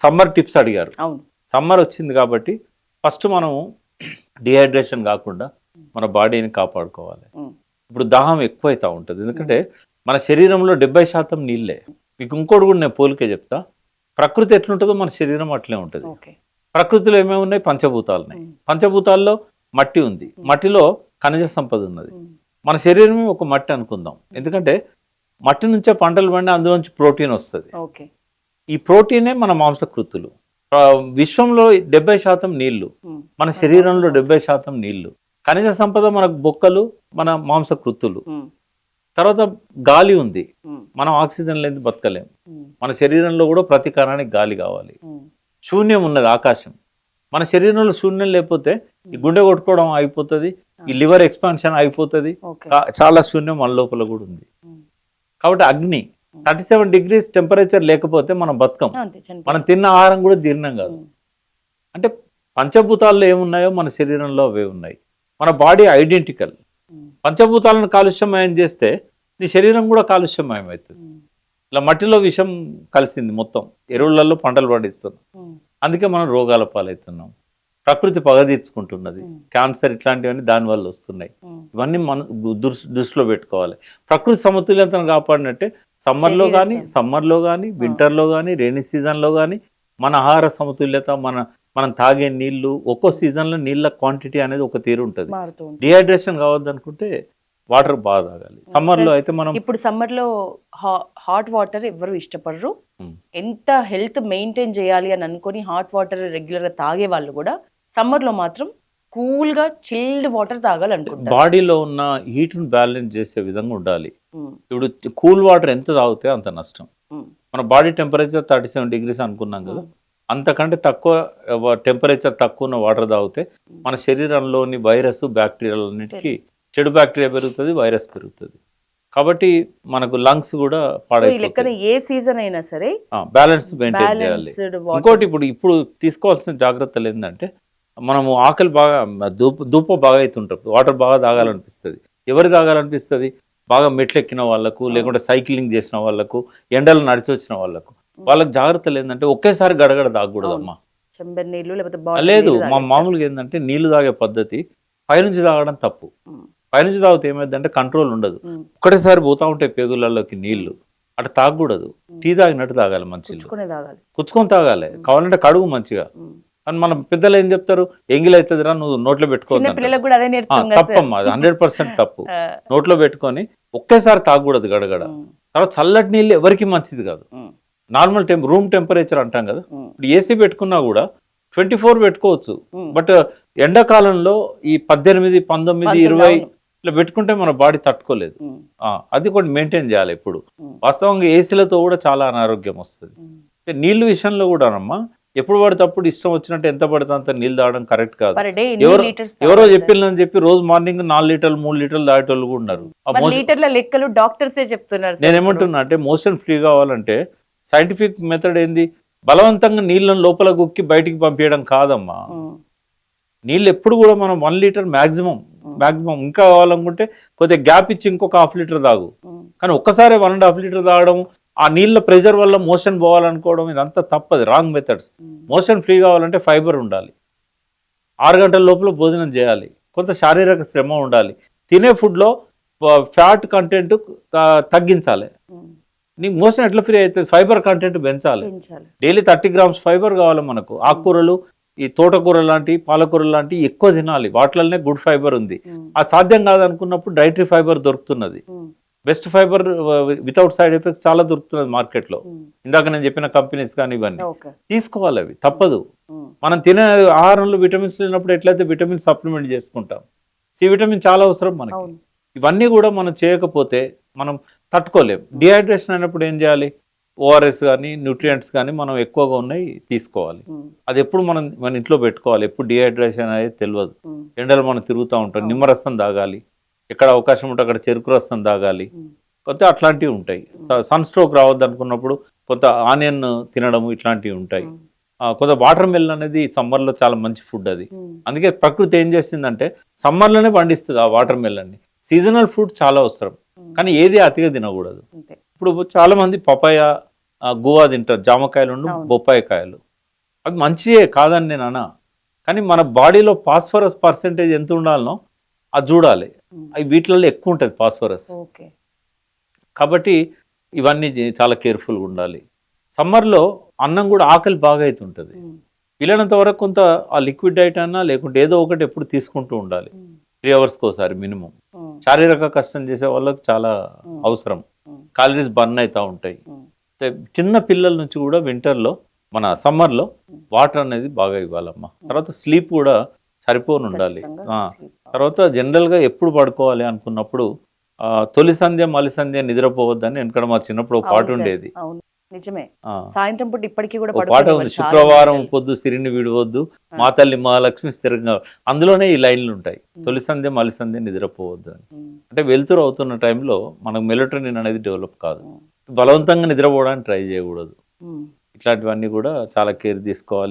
Summer tips అడిగారు. అవును. Summer వచ్చింది కాబట్టి ఫస్ట్ మనం డిహైడ్రేషన్ కాకుండా మన బాడీని కాపాడుకోవాలి. ఇప్పుడు దాహం ఎక్కువైతా ఉంటుంది, ఎందుకంటే మన శరీరంలో 70% నీళ్ళే. మీకు ఇంకోటి కూడా నేను పోలికే చెప్తా. ప్రకృతి ఎట్లుంటుందో మన శరీరం అట్లే ఉంటుంది. ప్రకృతిలో ఏమేమి ఉన్నాయి? పంచభూతాలు ఉన్నాయి. పంచభూతాల్లో మట్టి ఉంది, మట్టిలో ఖనిజ సంపద ఉన్నది. మన శరీరమే ఒక మట్టి అనుకుందాం, ఎందుకంటే మట్టి నుంచే పంటలు పండి అందులోంచి ప్రోటీన్ వస్తుంది. ఈ ప్రోటీనే మన మాంసకృతులు. విశ్వంలో 70% నీళ్లు, మన శరీరంలో 70% నీళ్లు. ఖనిజ సంపద మనకు బొక్కలు, మన మాంసకృతులు. తర్వాత గాలి ఉంది, మనం ఆక్సిజన్ లేని బతకలేం. మన శరీరంలో కూడా ప్రతి కణానికి గాలి కావాలి. శూన్యం ఉన్నది, ఆకాశం. మన శరీరంలో శూన్యం లేకపోతే ఈ గుండె కొట్టుకోవడం అయిపోతుంది, ఈ లివర్ ఎక్స్పాన్షన్ అయిపోతుంది, చాలా శూన్యం మన లోపల కూడా ఉంది. కాబట్టి అగ్ని 37 degrees టెంపరేచర్ లేకపోతే మనం బతకం. మనం తిన్న ఆహారం కూడా జీర్ణం కాదు. అంటే పంచభూతాల్లో ఏమున్నాయో మన శరీరంలో అవే ఉన్నాయి. మన బాడీ ఐడెంటికల్. పంచభూతాలను కాలుష్యమయం చేస్తే నీ శరీరం కూడా కాలుష్యమయం అవుతుంది. ఇలా మట్టిలో విషం కలిసింది మొత్తం, ఎరువులలో పంటలు పండిస్తున్నాం, అందుకే మనం రోగాల పాలవుతున్నాం. ప్రకృతి పగ తీర్చుకుంటున్నది, క్యాన్సర్ ఇట్లాంటివన్నీ దానివల్ల వస్తున్నాయి. ఇవన్నీ మనం దృష్టిలో పెట్టుకోవాలి. ప్రకృతి సమతుల్యతను కాపాడినట్టే సమ్మర్లో కానీ వింటర్లో కానీ రెయినీ సీజన్లో కానీ మన ఆహార సమతుల్యత, మనం తాగే నీళ్లు, ఒక్కో సీజన్లో నీళ్ళ క్వాంటిటీ అనేది ఒక తీరు ఉంటుంది. డిహైడ్రేషన్ కావద్దనుకుంటే వాటర్ బాగా తాగాలి. సమ్మర్లో అయితే మనం ఇప్పుడు సమ్మర్లో హాట్ వాటర్ ఎవరు ఇష్టపడరు. ఎంత హెల్త్ మెయింటైన్ చేయాలి అని అనుకుని హాట్ వాటర్ రెగ్యులర్గా తాగే వాళ్ళు కూడా సమ్మర్లో మాత్రం కూల్గా చిల్డ్ వాటర్ తాగాలనుకుంటారు. బాడీలో ఉన్న హీట్ను బ్యాలెన్స్ చేసే విధంగా ఉండాలి. ఇప్పుడు కూల్ వాటర్ ఎంత తాగితే అంత నష్టం. మన బాడీ టెంపరేచర్ 37 degrees అనుకున్నాం కదా, అంతకంటే తక్కువ టెంపరేచర్ తక్కువ ఉన్న వాటర్ తాగితే మన శరీరంలోని వైరస్, బ్యాక్టీరియాలన్నిటికీ చెడు బ్యాక్టీరియా పెరుగుతుంది, వైరస్ పెరుగుతుంది. కాబట్టి మనకు లంగ్స్ కూడా పాడైపోతాయి. ఏ సీజన్ అయినా సరే బ్యాలెన్స్ మెయింటైన్ చేయాలి. ఇంకోటి ఇప్పుడు తీసుకోవాల్సిన జాగ్రత్తలు ఏంటంటే, మనము ఆకలి బాగా దూప బాగా అవుతుంటారు, వాటర్ బాగా తాగాలనిపిస్తుంది. ఎవరు తాగాలనిపిస్తుంది? బాగా మెట్లెక్కిన వాళ్ళకు, లేకుంటే సైక్లింగ్ చేసిన వాళ్ళకు, ఎండలు నడిచి వచ్చిన వాళ్ళకు. వాళ్ళకి జాగ్రత్తలు ఏంటంటే ఒకేసారి గడగడ తాగకూడదమ్మా. లేదు, మామూలుగా ఏంటంటే నీళ్లు తాగే పద్ధతి పైనుంచి తాగడం తప్పు. పైనుంచి తాగితే ఏమైందంటే కంట్రోల్ ఉండదు, ఒక్కటేసారి పోతా ఉంటాయి పేగులలోకి నీళ్లు. అటు తాగకూడదు. టీ తాగినట్టు తాగాలి, మంచిగా పుచ్చుకొని తాగాలి. కావాలంటే కడుగు మంచిగా. అని మన పెద్దలు ఏం చెప్తారు? ఎంగిల్ అవుతుందిరా, నువ్వు నోట్లో పెట్టుకోవాలి. తప్పమ్మా, అది 100% తప్పు. నోట్లో పెట్టుకొని ఒకేసారి తాగకూడదు గడగడ. తర్వాత చల్లటి నీళ్ళు ఎవరికి మంచిది కాదు. నార్మల్ రూమ్ టెంపరేచర్ అంటాం కదా, ఇప్పుడు ఏసీ పెట్టుకున్నా కూడా 24 పెట్టుకోవచ్చు. బట్ ఎండాకాలంలో ఈ 18, 19, 20 ఇట్లా పెట్టుకుంటే మన బాడీ తట్టుకోలేదు. అది కూడా మెయింటైన్ చేయాలి ఎప్పుడు. వాస్తవంగా ఏసీలతో కూడా చాలా అనారోగ్యం వస్తుంది. నీళ్ళు విషయంలో కూడానమ్మా, ఎప్పుడు పడితే అప్పుడు ఇష్టం వచ్చినట్టు ఎంత పడితే అంత నీళ్ళు తాగడం కరెక్ట్ కాదు. ఎవరో చెప్పిల్లని చెప్పి రోజు మార్నింగ్ 4 లీటర్లు 3 లీటర్లు తాగేటోళ్ళు కూడా ఉన్నారు. నేనేమంటున్నా అంటే, మోషన్ ఫ్రీ కావాలంటే సైంటిఫిక్ మెథడ్ ఏంది? బలవంతంగా నీళ్ళని లోపల గుక్కి బయటికి పంపించడం కాదమ్మా. నీళ్ళు ఎప్పుడు కూడా మనం 1 లీటర్ మ్యాక్సిమం, ఇంకా కావాలనుకుంటే కొద్దిగా గ్యాప్ ఇచ్చి ఇంకొక 1/2 లీటర్ తాగు. కానీ ఒక్కసారి 1.5 లీటర్ తాగడం, ఆ నీళ్ళ ప్రెషర్ వల్ల మోషన్ పోవాలనుకోవడం, ఇదంతా తప్పదు, రాంగ్ మెథడ్స్. మోషన్ ఫ్రీ కావాలంటే ఫైబర్ ఉండాలి, 6 గంటల లోపల భోజనం చేయాలి, కొంత శారీరక శ్రమ ఉండాలి, తినే ఫుడ్లో ఫ్యాట్ కంటెంట్ తగ్గించాలి. నీకు మోషన్ ఎట్లా ఫ్రీ అవుతుంది? ఫైబర్ కంటెంట్ పెంచాలి. డైలీ 30 grams ఫైబర్ కావాలి మనకు. ఆకుకూరలు, ఈ తోటకూర లాంటి, పాలకూర లాంటి ఎక్కువ తినాలి, వాటిలోనే గుడ్ ఫైబర్ ఉంది. అది సాధ్యం కాదనుకున్నప్పుడు డైటరీ ఫైబర్ దొరుకుతున్నది. Best fibre without side effects చాలా దొరుకుతున్నది మార్కెట్లో. ఇందాక నేను చెప్పిన కంపెనీస్ కానీ ఇవన్నీ తీసుకోవాలి, అవి తప్పదు. మనం తినే ఆహారంలో విటమిన్స్ లేనప్పుడు ఎట్లయితే విటమిన్ సప్లిమెంట్ చేసుకుంటాం, సి విటమిన్ చాలా అవసరం మనకి. ఇవన్నీ కూడా మనం చేయకపోతే మనం తట్టుకోలేం. డిహైడ్రేషన్ అయినప్పుడు ఏం చేయాలి? ఓఆర్ఎస్ కానీ, న్యూట్రియంట్స్ కానీ మనం ఎక్కువగా ఉన్నాయి తీసుకోవాలి. అది ఎప్పుడు మన ఇంట్లో పెట్టుకోవాలి. ఎప్పుడు డిహైడ్రేషన్ అనేది తెలియదు. ఎండలు మనం తిరుగుతూ ఉంటాం, నిమ్మరసం తాగాలి, ఎక్కడ అవకాశం ఉంటే అక్కడ చెరుకు రసం తాగాలి. కొంత అట్లాంటివి ఉంటాయి. సన్ స్ట్రోక్ రావద్దు అనుకున్నప్పుడు కొంత ఆనియన్ తినడం, ఇట్లాంటివి ఉంటాయి. కొంత వాటర్ మెలన్ అనేది సమ్మర్లో చాలా మంచి ఫుడ్ అది. అందుకే ప్రకృతి ఏం చేసిందంటే సమ్మర్లోనే పండిస్తుంది ఆ వాటర్ మెలన్ని. సీజనల్ ఫ్రూట్ చాలా అవసరం, కానీ ఏది అతిగా తినకూడదు. ఇప్పుడు చాలా మంది పపాయ, గువా తింటారు, జామకాయలు, బొప్పాయి కాయలు. అది మంచియే కాదని నేను అన్నా, కానీ మన బాడీలో ఫాస్ఫరస్ పర్సెంటేజ్ ఎంత ఉండాలనో అది చూడాలి. అవి వీటిలలో ఎక్కువ ఉంటుంది ఫాస్ఫరస్. ఓకే. కాబట్టి ఇవన్నీ చాలా కేర్ఫుల్గా ఉండాలి. సమ్మర్లో అన్నం కూడా ఆకలి బాగా అవుతుంటుంది. వీలైనంత వరకు కొంత ఆ లిక్విడ్ డైట్ అన్నా లేకుంటే ఏదో ఒకటి ఎప్పుడు తీసుకుంటూ ఉండాలి, 3 అవర్స్కి ఒకసారి మినిమం. శారీరక కష్టం చేసే వాళ్ళకి చాలా అవసరం, క్యాలరీస్ బర్న్ అవుతూ ఉంటాయి. చిన్న పిల్లల నుంచి కూడా వింటర్లో మన సమ్మర్లో వాటర్ అనేది బాగా ఇవ్వాలమ్మా. తర్వాత స్లీప్ కూడా సరిపోని ఉండాలి. తర్వాత జనరల్గా ఎప్పుడు పడుకోవాలి అనుకున్నప్పుడు తొలి సంధ్య మలి సంధ్య నిద్రపోవద్దని వెనకడ మా చిన్నప్పుడు ఒక పాట ఉండేది. నిజమే, సాయంత్రం పూట ఇప్పటికీ కూడా పాట ఉంది, శుక్రవారం పొద్దు సిరిని విడవద్దు, మా తల్లి మహాలక్ష్మి స్థిరంగా. అందులోనే ఈ లైన్లు ఉంటాయి, తొలి సంధ్య మలి సంధ్య నిద్రపోవద్దు అని. అంటే వెలుతురు అవుతున్న టైంలో మనకు మెలటోనిన్ అనేది డెవలప్ కాదు, బలవంతంగా నిద్రపోవడానికి ట్రై చేయకూడదు. ఇట్లాంటివన్నీ కూడా చాలా కేర్ తీసుకోవాలి.